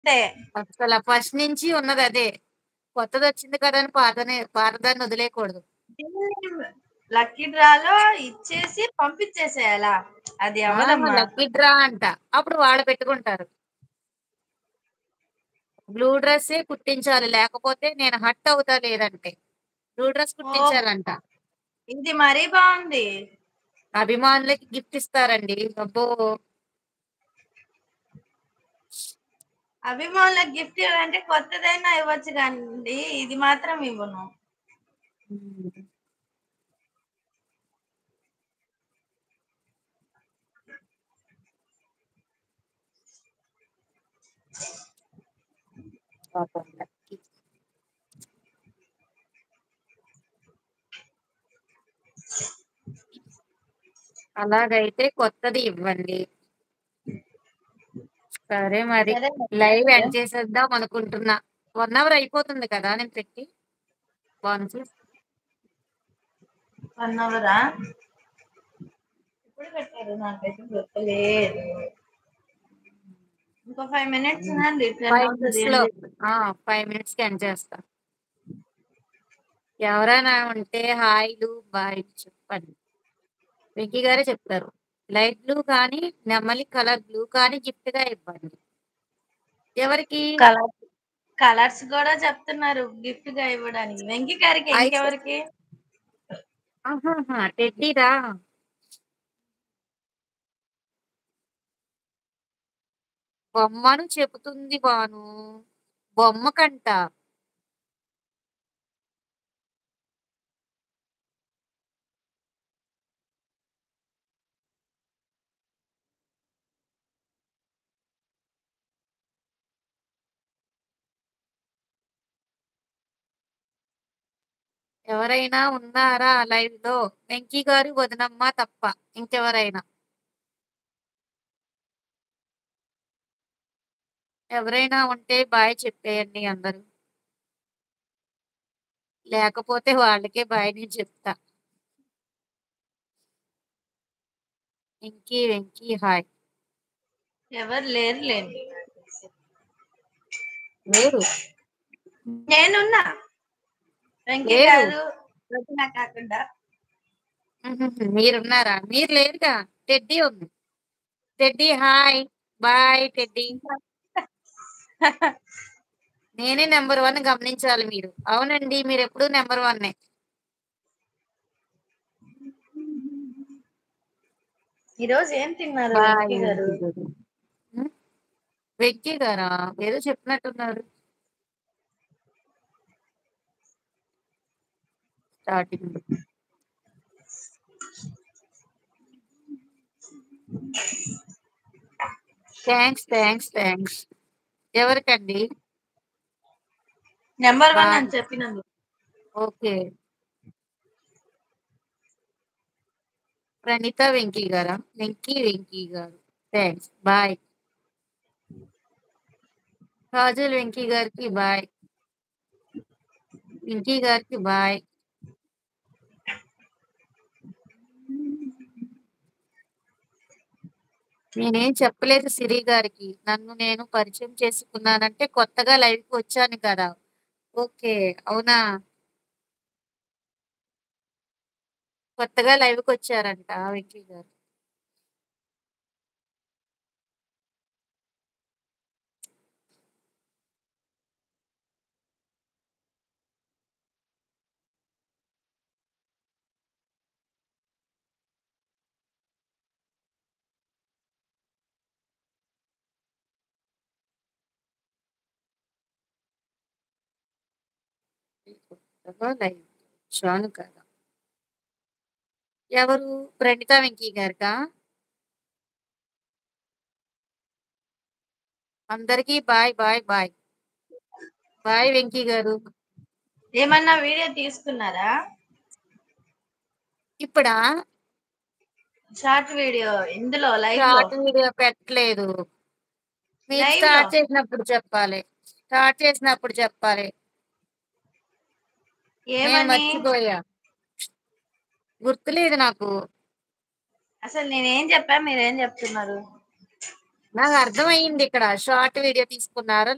అంతే. అసలు ఫస్ట్ నుంచి ఉన్నది అదే. కొత్తది వచ్చింది కదా అని పాతదాన్ని వదిలేయకూడదు. లక్కీ డ్రాలో ఇచ్చేసి పంపించేసేయాలా? అది అవ్వదమ్మా. లక్కీ డ్రా అంట. అప్పుడు వాళ్ళు పెట్టుకుంటారు. బ్లూ డ్రెస్సే కుట్టించాలి, లేకపోతే నేను హట్ అవుతా లేదంటే. బ్లూ డ్రెస్ ఓ, కుట్టించాలంట. ఇది మరీ బాగుంది. అభిమానులకి గిఫ్ట్ ఇస్తారండి. అబ్బో, అభిమానులకు గిఫ్ట్ ఇవ్వాలంటే కొత్తదైనా ఇవ్వచ్చు కానీ ఇది మాత్రం ఇవ్వను. పాపం. అలాగైతే కొత్తది ఇవ్వండి. సరే మరి, సరే, లైవ్ ఎండ్ చేసేద్దాం అనుకుంటున్నా. 1 అవర్ అయిపోతుంది కదా నేను పెట్టి. బాగుంది. 1 అవరా? ఎప్పుడు పెట్టారు? నాకైతే గుర్తులేదు. ఇంకో 5 మినిట్స్ ఉందండి. 10 5 అవుతుంది మినిట్స్ లో అండి. 5 మినిట్స్ కి ఎండ్ చేస్తా. ఎవరైనా ఉంటే హాయిలు బాయ్ చెప్పండి. వెంకీ గారే చెప్తారు. లైట్ బ్లూ కానీ నెమలి కలర్ బ్లూ కానీ గిఫ్ట్ గా ఇవ్వండి. ఎవరికి? కలర్స్ కూడా చెప్తున్నారు గిఫ్ట్ గా ఇవ్వడానికి. వెంకీ గారికి, ఇంకెవరికి? టెడ్డీరా. బొమ్మను చెబుతుంది బాను. బొమ్మ కంట. ఎవరైనా ఉన్నారా లైవ్ లో? వెంకీ గారు, వదనమ్మ తప్ప ఇంకెవరైనా? ఎవరైనా ఉంటే బాయ్ చెప్పేయండి అందరూ. లేకపోతే వాళ్ళకే బాయ్ నేను చెప్తా. వెంకీ వెంకీ హాయ్. ఎవరు లేరులేండి. లేరు. నేనున్నా. వెంకీ లేరు. గారు, రచన కాకుండా. మీరున్నారా? మీరు లేరుగా. టెడ్డీ ఉంది. Teddy hi. Bye teddy. నేనే నెంబర్ 1 గమనించాలి మీరు. అవునండి, మీరు ఎప్పుడు నెంబర్ 1. ఈ రోజు ఏం తిన్నారు బాయ్ వెంకీ గారు? వెంకీ గారా ఏదో చెప్పినట్టున్నారు స్టార్టింగ్. Thanks thanks thanks. ఎవరికండి? Number 1 boy. అని చెప్పినందుకు. ఓకే. ప్రణీత వెంకీ గారా? వెంకీ గారు. Thanks bye. కాజల్ వెంకీ గారికి బాయ్. వెంకీ గారికి బాయ్. నేనేం చెప్పలేదు సిరి గారికి. నన్ను నేను పరిచయం చేసుకున్నానంటే కొత్తగా లైవ్ కి వచ్చాను కదా. ఓకే, అవునా? కొత్తగా లైవ్ కి వచ్చారంట వెంకీ గారు. కొత్తగా లైవ్ వచ్చాను కదా. ఎవరు? ప్రణీత వెంకీ గారికా? అందరికీ bye bye bye. Bye Venky గారు. ఏమన్నా వీడియో తీసుకున్నారా? ఇప్పుడా? షార్ట్ వీడియో ఇందులో లైవ్ లో. షార్ట్ వీడియో పెట్టలేదు. మీరు లైవ్ లో స్టార్ట్ చేసినప్పుడు చెప్పాలి. నేను ఏమని? మర్చిపోయా. గుర్తులేదు నాకు. అసలు నేనేం చెప్పా, మీరేం చెప్తున్నారు? నాకు అర్థమయ్యింది ఇక్కడ షార్ట్ వీడియో తీసుకున్నారో